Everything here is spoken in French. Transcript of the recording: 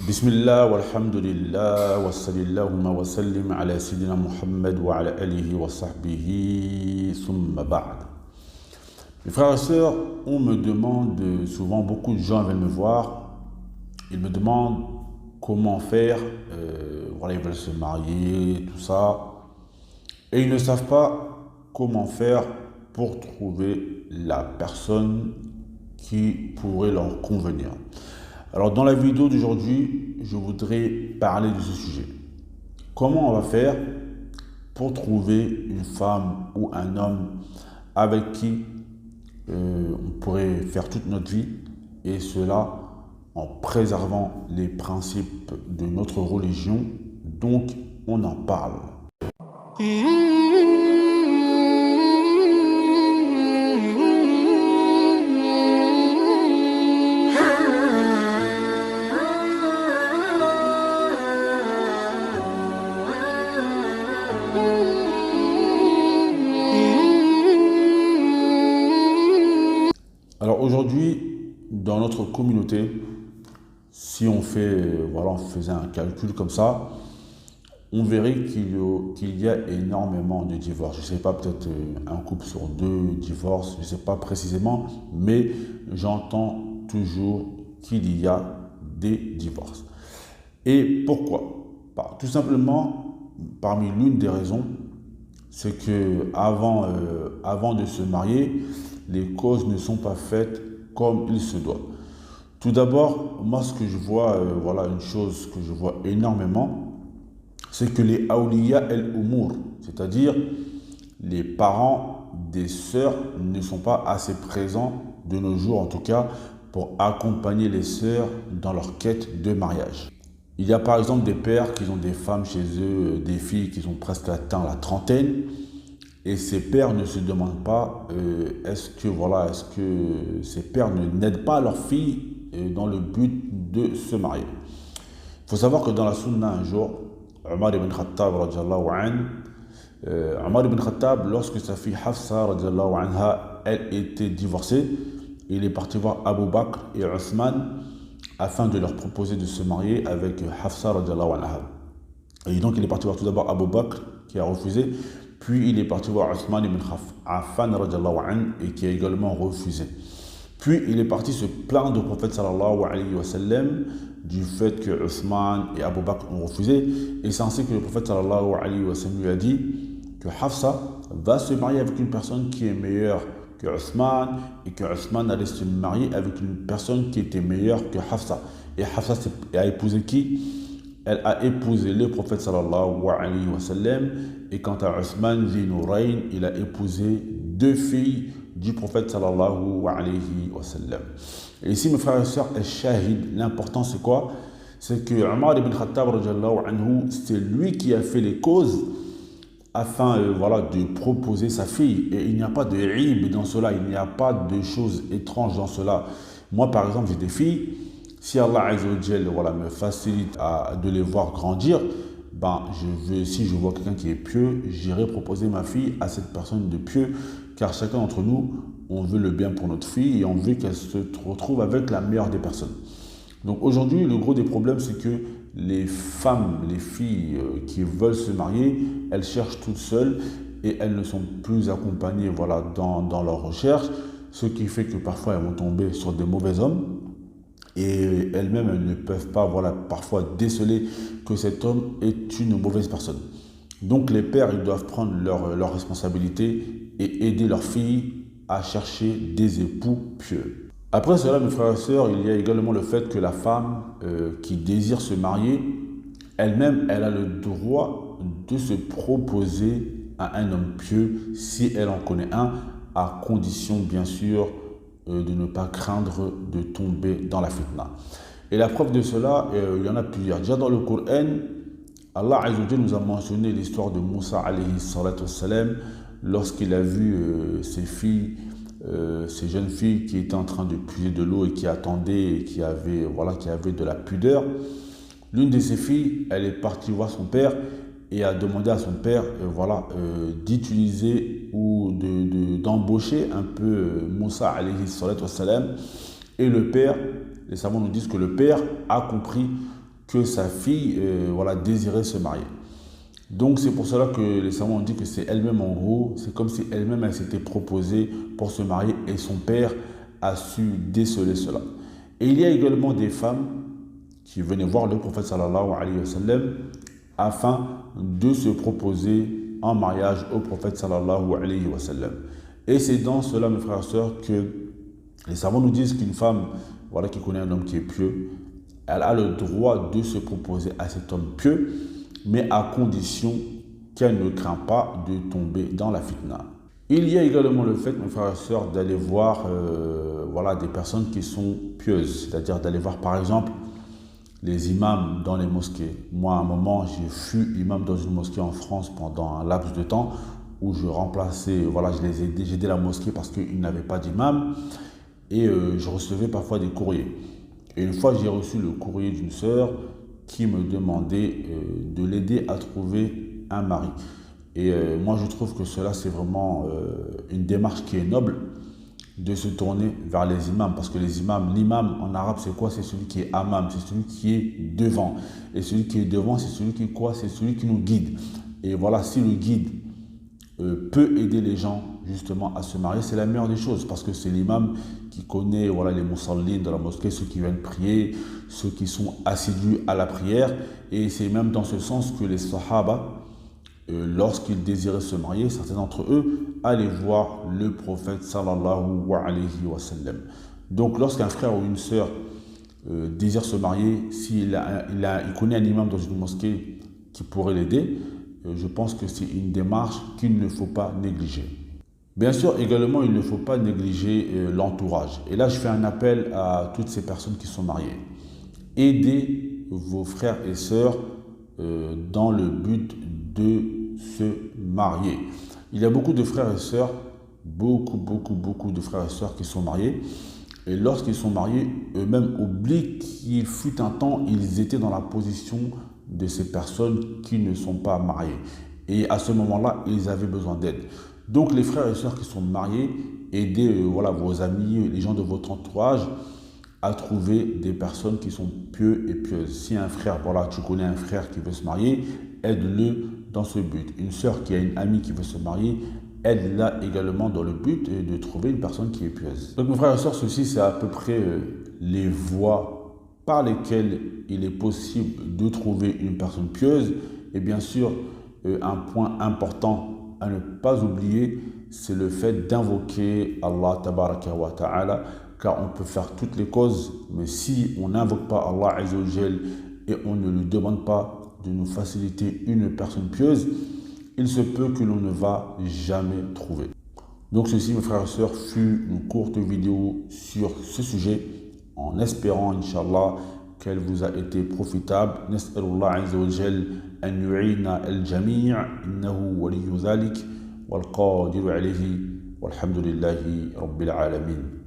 Bismillah walhamdulillah wa sallallahu wa sallim ala sayyidina Muhammad wa ala alihi wa sahbihi summa ba'd. Mes frères et sœurs, on me demande souvent, beaucoup de gens viennent me voir, ils me demandent comment faire, voilà, ils veulent se marier, tout ça, et ils ne savent pas comment faire pour trouver la personne qui pourrait leur convenir. Alors dans la vidéo d'aujourd'hui, je voudrais parler de ce sujet. Comment on va faire pour trouver une femme ou un homme avec qui on pourrait faire toute notre vie, et cela en préservant les principes de notre religion. Donc on en parle. Alors aujourd'hui, dans notre communauté, si on fait, voilà, on faisait un calcul comme ça, on verrait qu'il y a énormément de divorces. Je ne sais pas, peut-être un couple sur deux divorces, je ne sais pas précisément, mais j'entends toujours qu'il y a des divorces. Et pourquoi? Tout simplement, parmi l'une des raisons, c'est que avant de se marier, les causes ne sont pas faites comme il se doit. Tout d'abord, moi ce que je vois, voilà une chose que je vois énormément, c'est que les awliya el-umur, c'est-à-dire les parents des sœurs, ne sont pas assez présents de nos jours en tout cas pour accompagner les sœurs dans leur quête de mariage. Il y a par exemple des pères qui ont des femmes chez eux, des filles qui ont presque atteint la trentaine, et ces pères ne se demandent pas est-ce que ces pères n'aident pas leurs filles dans le but de se marier. Il faut savoir que dans la sunna un jour, Omar ibn Khattab, lorsque sa fille Hafsa, anha, elle était divorcée, il est parti voir Abu Bakr et Othman afin de leur proposer de se marier avec Hafsa anha. Et donc il est parti voir tout d'abord Abu Bakr qui a refusé, puis il est parti voir Othman ibn Affan et qui a également refusé. Puis il est parti se plaindre au prophète sallallahu alayhi wa sallam du fait que Othman et Abu Bakr ont refusé, et c'est ainsi que le prophète sallallahu alayhi wa sallam lui a dit que Hafsa va se marier avec une personne qui est meilleure que Othman, et que Othman allait se marier avec une personne qui était meilleure que Hafsa. Et Hafsa a épousé qui? Elle a épousé le prophète sallallahu alayhi wa sallam, et quant à Othman Zi Nourayn, il a épousé deux filles du prophète sallallahu alayhi wa sallam. Et ici mes frères et sœurs, al-shahid, l'important c'est quoi? C'est que Omar ibn Khattab anhu, c'est lui qui a fait les causes afin de proposer sa fille, et il n'y a pas de rib dans cela, il n'y a pas de choses étranges dans cela. Moi par exemple j'ai des filles, si Allah Azza wa Jalla, me facilite de les voir grandir, si je vois quelqu'un qui est pieux, j'irai proposer ma fille à cette personne de pieux, car chacun d'entre nous, on veut le bien pour notre fille et on veut qu'elle se retrouve avec la meilleure des personnes. Donc aujourd'hui, le gros des problèmes, c'est que les femmes, les filles qui veulent se marier, elles cherchent toutes seules et elles ne sont plus accompagnées dans leur recherche, ce qui fait que parfois elles vont tomber sur des mauvais hommes. Et elles-mêmes, elles ne peuvent pas parfois déceler que cet homme est une mauvaise personne. Donc les pères, ils doivent prendre leurs responsabilités et aider leurs filles à chercher des époux pieux. Après cela, mes frères et sœurs, il y a également le fait que la femme qui désire se marier, elle-même, elle a le droit de se proposer à un homme pieux si elle en connaît un, à condition bien sûr de ne pas craindre de tomber dans la fitna. Et la preuve de cela, il y en a plusieurs. Déjà dans le Coran, Allah Azza wa Jalla nous a mentionné l'histoire de Moussa alayhi salatu wassalam, lorsqu'il a vu ces jeunes filles qui étaient en train de puiser de l'eau et qui attendaient et qui avaient de la pudeur. L'une de ces filles, elle est partie voir son père et a demandé à son père d'utiliser ou d'embaucher un peu Moussa alayhi salatu wassalam. Et le père, les savants nous disent que le père a compris que sa fille désirait se marier. Donc c'est pour cela que les savants ont dit que c'est elle-même en gros, c'est comme si elle-même elle s'était proposée pour se marier et son père a su déceler cela. Et il y a également des femmes qui venaient voir le prophète sallallahu alayhi wa sallam afin de se proposer en mariage au prophète sallallahu alayhi wa sallam. Et c'est dans cela, mes frères et sœurs, que les savants nous disent qu'une femme qui connaît un homme qui est pieux, elle a le droit de se proposer à cet homme pieux, mais à condition qu'elle ne craint pas de tomber dans la fitna. Il y a également le fait, mes frères et sœurs, d'aller voir des personnes qui sont pieuses, c'est-à-dire d'aller voir par exemple les imams dans les mosquées. Moi, à un moment, j'ai fui imam dans une mosquée en France pendant un laps de temps où je remplaçais, je les aidais, j'aidais la mosquée parce qu'ils n'avaient pas d'imam et je recevais parfois des courriers. Et une fois, j'ai reçu le courrier d'une sœur qui me demandait de l'aider à trouver un mari. Et moi, je trouve que cela, c'est vraiment une démarche qui est noble de se tourner vers les imams. Parce que les imams, l'imam en arabe, c'est quoi? C'est celui qui est amam, c'est celui qui est devant. Et celui qui est devant, c'est celui qui est quoi? C'est celui qui nous guide. Et voilà, si le guide peut aider les gens justement à se marier, c'est la meilleure des choses parce que c'est l'imam qui connaît les musallin de la mosquée, ceux qui viennent prier, ceux qui sont assidus à la prière. Et c'est même dans ce sens que les sahaba, lorsqu'ils désiraient se marier, certains d'entre eux allaient voir le prophète sallallahu alayhi wa sallam. Donc lorsqu'un frère ou une sœur désire se marier, s'il il connaît un imam dans une mosquée qui pourrait l'aider, je pense que c'est une démarche qu'il ne faut pas négliger. Bien sûr, également, il ne faut pas négliger l'entourage. Et là, je fais un appel à toutes ces personnes qui sont mariées. Aidez vos frères et sœurs dans le but de se marier. Il y a beaucoup de frères et sœurs, beaucoup de frères et sœurs qui sont mariés. Et lorsqu'ils sont mariés, eux-mêmes oublient qu'il fut un temps, ils étaient dans la position de ces personnes qui ne sont pas mariées. Et à ce moment-là, ils avaient besoin d'aide. Donc les frères et sœurs qui sont mariés, aidez vos amis, les gens de votre entourage à trouver des personnes qui sont pieux et pieuses. Si un frère, tu connais un frère qui veut se marier, aide-le dans ce but. Une sœur qui a une amie qui veut se marier, aide-la également dans le but de trouver une personne qui est pieuse. Donc mes frères et sœurs, ceci c'est à peu près les voies par lesquelles il est possible de trouver une personne pieuse. Et bien sûr, un point important à ne pas oublier, c'est le fait d'invoquer Allah tabaraka wa ta'ala, car on peut faire toutes les causes, mais si on n'invoque pas Allah azza wa jal et on ne lui demande pas de nous faciliter une personne pieuse, il se peut que l'on ne va jamais trouver. Donc ceci, mes frères et sœurs, fut une courte vidéo sur ce sujet, en espérant, Inch'Allah, qu'elle vous a été profitable. Nas'alullah azza wa jal an yu'ina al-jami' innahu waliyyu dhalik wal qadiru alayhi walhamdulillahi rabbil alamin.